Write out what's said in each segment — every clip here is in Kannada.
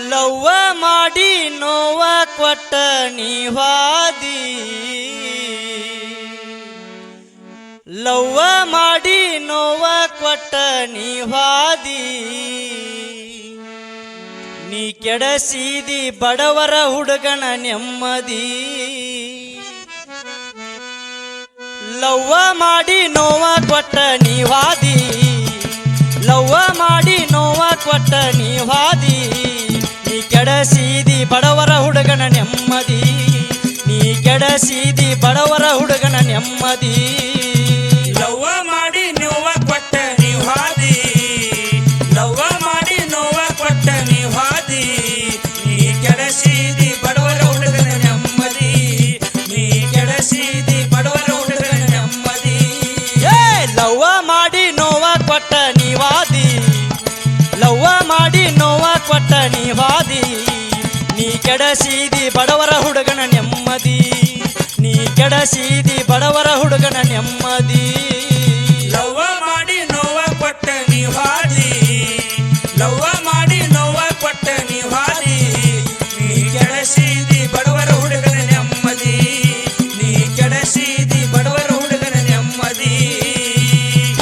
ಲವ್ವ ಮಾಡಿ ನೋವ ಕೊಟ್ಟ ನೀವಾದಿ ಲವ್ವ ಮಾಡಿ ನೋವ ಕೊಟ್ಟ ನೀವಾದಿ ನೀ ಕೆಡಸಿದಿ ಬಡವರ ಹುಡುಗನ ನೆಮ್ಮದಿ ಲವ್ವ ಮಾಡಿ ನೋವ ಕೊಟ್ಟ ನೀವಾದಿ ಲವ್ವ ಮಾಡಿ ನೋವ ಕೊಟ್ಟ ನೀವಾದಿ ನೀ ಕೆಡಸಿದಿ ಬಡವರ ಹುಡುಗನ ನೆಮ್ಮದಿ ನೀ ಕೆಡಸಿದಿ ಬಡವರ ಹುಡುಗನ ನೆಮ್ಮದಿ ಲವ್ವ ಮಾಡಿ ನೋವ ಕೊಟ್ಟ ನೀವಾದಿ ಲವ್ವ ಮಾಡಿ ನೋವ ಕೊಟ್ಟ ನೀವಾದಿ ನೀ ಕೆಡಸಿದಿ ಬಡವರ ಹುಡುಗನ ನೆಮ್ಮದಿ ನೀ ಕೆಡಸಿದಿ ಬಡವರ ಹುಡುಗನ ನೆಮ್ಮದಿ ಲವ್ವ ಮಾಡಿ ನೋವ ಕೊಟ್ಟ ನೀವಾದಿ ಲವ್ವ ಮಾಡಿ ನೋವ ಕೊಟ್ಟ ನೀವಾದಿ ನೀ ಕೆಡಸಿದಿ ಬಡವರ ಹುಡುಗನ ನೆಮ್ಮದಿ ನೀ ಕೆಡಸಿದಿ ಬಡವರ ಹುಡುಗನ ನೆಮ್ಮದಿ ಲವ್ವ ಮಾಡಿ ನೋವ ಕೊಟ್ಟ ನೀವಾದಿ ಲವ್ವ ಮಾಡಿ ನೋವ ಕೊಟ್ಟ ನೀವಾದಿ ನೀ ಕೆಡಸಿದಿ ಬಡವರ ಹುಡುಗನ ನೆಮ್ಮದಿ ನೀ ಕೆಡಸಿದಿ ಬಡವರ ಹುಡುಗನ ನೆಮ್ಮದಿ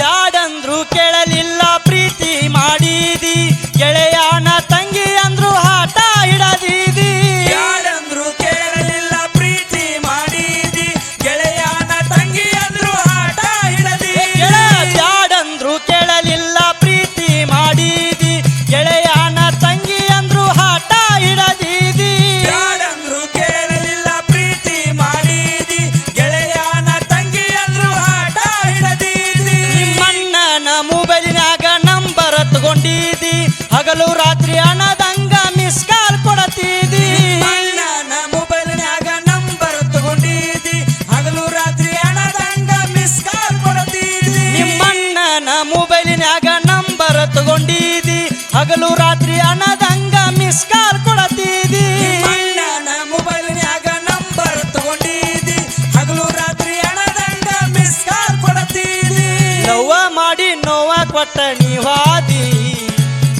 ಯಾಡಂದ್ರು ಕೇಳಲಿಲ್ಲ ಪ್ರೀತಿ ಮಾಡಿದಿ ಗೆಳೆಯನ ತಂಗಿ ಅಂದ್ರು ಆಟ ಹಿಡದಿದಿ ಯಾರಂದ್ರು ಕೇಳಲಿಲ್ಲ ಪ್ರೀತಿ ಮಾಡಿದಿ ಗೆಳೆಯನ ತಂಗಿ ಅಂದ್ರು ಆಟ ಹಿಡದಿ ಯಾಡಂದ್ರು ಕೇಳಲಿಲ್ಲ ಪ್ರೀತಿ ಮಾಡಿದಿ ಗೆಳೆಯನ ತಂಗಿ ಅಂದ್ರು ಆಟ ಹಿಡದಿದಿ ಯಾರಂದ್ರು ಕೇಳಲಿಲ್ಲ ಪ್ರೀತಿ ಮಾಡಿದಿ ಗೆಳೆಯನ ತಂಗಿ ಅಂದ್ರು ಆಟ ಹಿಡದಿದಿ ನಿಮ್ಮಣ್ಣನ ಮೊಬೈಲಿನಾಗ ನಂಬರ್ ತಗೊಂಡಿದಿ ಹಗಲು ರಾತ್ರಿ ಹಣದಂಗ ಮಿಸ್ ಕಾಲ್ ಕೊಡತಿದಿ ಅಣ್ಣನ ಮೊಬೈಲ್ನ್ಯಾಗ ನಂಬರ್ ತಗೊಂಡಿದಿ ಹಗಲು ರಾತ್ರಿ ಹಣದಂಗ ಮಿಸ್ ಕಾಲ್ ಕೊಡ್ತಿದಿ ನಿಮ್ಮಣ್ಣನ ಮೊಬೈಲಿನಾಗ ನಂಬರ್ ತಗೊಂಡಿದಿ ಹಗಲು ರಾತ್ರಿ ಹಣದಂಗ ಮಿಸ್ ಕಾಲ್ ಕೊಡತಿದಿ ಅಣ್ಣನ ಮೊಬೈಲ್ನ್ಯಾಗ ನಂಬರ್ ತಗೊಂಡಿದಿ ಹಗಲು ರಾತ್ರಿ ಹಣದಂಗ ಮಿಸ್ ಕಾಲ್ ಕೊಡ್ತಿದಿ ಲವ್ವ ಮಾಡಿ ನೋವ ಕೊಟ್ಟ ನೀವಾದಿ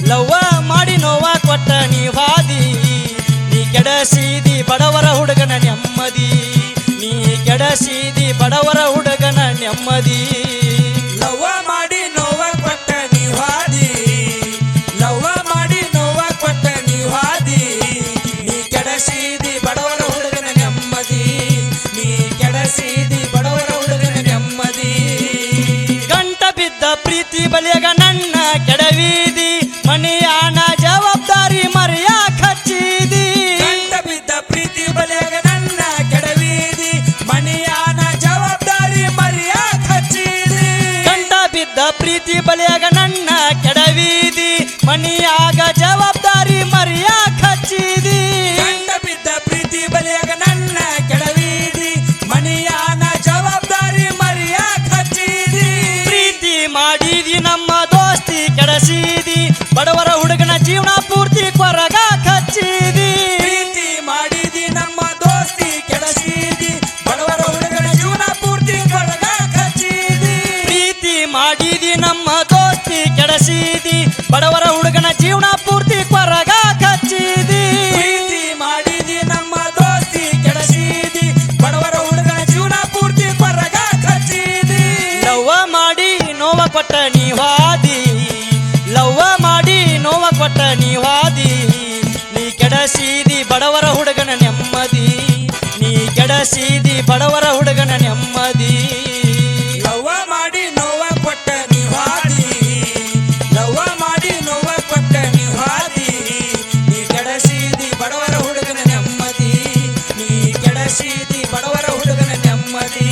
ಲವ್ವ ಮಾಡಿ ನೋವ ಕೊಟ್ಟ ನೀವಾದಿ ನೀ ಕೆಡಸಿದಿ ಬಡವರ ಹುಡುಗನ ನೆಮ್ಮದಿ ನೀ ಕೆಡಸಿದಿ ಬಡವರ ಹುಡುಗನ ನೆಮ್ಮದಿ ಲವ್ವ ಮಾಡಿ ನೋವ ಕೊಟ್ಟ ನೀವಾದಿ ಲವ್ವ ಮಾಡಿ ನೋವ ಕೊಟ್ಟ ನೀವಾದಿ ನೀ ಕೆಡಸಿದಿ ಬಡವರ ಹುಡುಗನ ನೆಮ್ಮದಿ ನೀ ಕೆಡಸಿದಿ ಬಡವರ ಹುಡುಗನ ನೆಮ್ಮದಿ ಗಂಟ ಬಿದ್ದ ಪ್ರೀತಿ ಬಲಿಯಾಗ ನನ್ನ ಕೆಡವಿದಿ ಮನೆಯಾನ ಜವಾಬ್ದಾರಿ ಮರೆಯ ಖಚ್ಚಿದಿ ಗಂಟ ಬಿದ್ದ ಪ್ರೀತಿ ಬಲೆಗ ನನ್ನ ಕೆಡವಿದಿ ಮನೆಯಾನ ಜವಾಬ್ದಾರಿ ಮರಿಯ ಖಚ್ಚಿದಿ ಗಂಟ ಬಿದ್ದ ಪ್ರೀತಿ ಬಲಿಯಾಗ ನನ್ನ ಕೆಡವಿದಿ ಮನೆಯಾಗ ಜವಾಬ್ದಾರಿ ಮರೆಯ ಖಚ್ಚಿದಿ ಗಂಟ ಬಿದ್ದ ಪ್ರೀತಿ ಬಲೆಗ ನನ್ನ ಕೆಡವಿದಿ ಮನೆಯಾನ ಜವಾಬ್ದಾರಿ ಮರಿಯ ಖಚ್ಚಿದಿ ಪ್ರೀತಿ ಮಾಡಿದಿ ನಮ್ಮ ದೋಸ್ತಿ ಕೆಡಸಿದಿ ಬಡವರ ಹುಡುಗನ ಜೀವನ ಪೂರ್ತಿ ಕೊರಗ ಖಚ್ಚಿದಿ ಪ್ರೀತಿ ಮಾಡಿದಿ ನಮ್ಮ ದೋಸ್ತಿ ಕೆಡಸಿದಿ ಬಡವರ ಹುಡುಗನ ಜೀವನ ಪೂರ್ತಿ ಕೊರಗ ಖಚ್ಚಿದಿ ಪ್ರೀತಿ ಮಾಡಿದಿ ನಮ್ಮ ದೋಸ್ತಿ ಕೆಡಸಿದಿ ಬಡವರ ಹುಡುಗನ ಜೀವನ ಪೂರ್ತಿ ಕೊರಗ ಖಚ್ಚಿದಿ ಪ್ರೀತಿ ಮಾಡಿದಿ ನಮ್ಮ ದೋಸ್ತಿ ಕೆಡಸಿದಿ ಬಡವರ ಹುಡುಗನ ಜೀವನ ಪೂರ್ತಿ ಕೊರಗ ಖಚ್ಚಿದಿ ಲವ್ವ ಮಾಡಿ ನೋವ ಕೊಟ್ಟ ನೀವಾದಿ ಲವ್ವ ಮಾಡಿ ನೋವ ಕೊಟ್ಟ ನೀವಾದಿ ನೀ ಕೆಡಸಿದಿ ಬಡವರ ಹುಡುಗನ ನೆಮ್ಮದಿ ನೀ ಕೆಡಸಿದಿ ಬಡವರ ಹುಡುಗನ ನೆಮ್ಮದಿ ಲವ್ವ ಮಾಡಿ ನೋವ ಕೊಟ್ಟ ನೀವಾದಿ ಲವ್ವ ಮಾಡಿ ನೋವ ಕೊಟ್ಟ ನೀವಾದಿ ನೀ ಕೆಡಸಿದಿ ಬಡವರ ಹುಡುಗನ ನೆಮ್ಮದಿ ನೀ ಕೆಡಸಿದಿ ಬಡವರ ಹುಡುಗನ ನೆಮ್ಮದಿ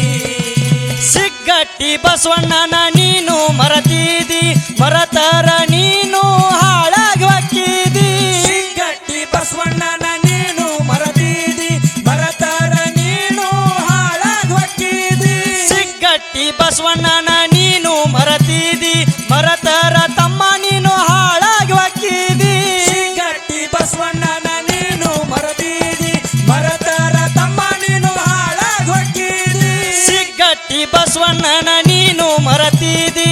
ಸಿಗ್ಗಟ್ಟಿ ಬಸವಣ್ಣನ ನೀನು ಮರತಿದಿ ಮರತರ ನೀನು ಹಾಳಾಗಿ ಹೊಕ್ಕಿದಿ ಸಿಗ್ಗಟ್ಟಿ ಬಸವಣ್ಣನ ನೀನು ಮರತಿದಿ ಮರತರ ನೀನು ಹಾಳಾಗಿ ಹೊಕ್ಕಿದಿ ಸಿಗ್ಗಟ್ಟಿ ಬಸವಣ್ಣನ ನೀನು ಮರತಿದಿ ಮರತರ ತಮ್ಮ ನೀನು ಹಾಳಾಗಿ ಹೊಕ್ಕಿದಿ ಸಿಗ್ಗಟ್ಟಿ ಬಸವಣ್ಣನ ನೀನು ಮರತಿದಿ ಮರತರ ತಮ್ಮ ನೀನು ಹಾಳಾಗಿ ಹೊಕ್ಕಿದಿ ಸಿಗ್ಗಟ್ಟಿ ಬಸವಣ್ಣನ ನೀನು ಮರತಿದಿ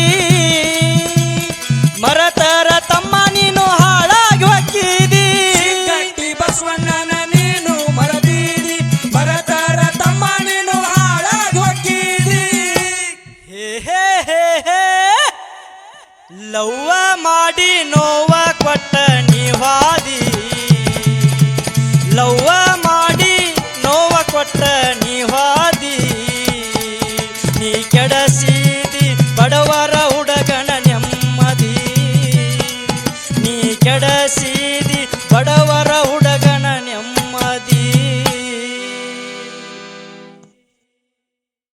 ಮರತರ ತಮ್ಮ ನೀನು ಹಾಳಾಗಿ ಹೊಕ್ಕಿದಿ ಒಟ್ಟ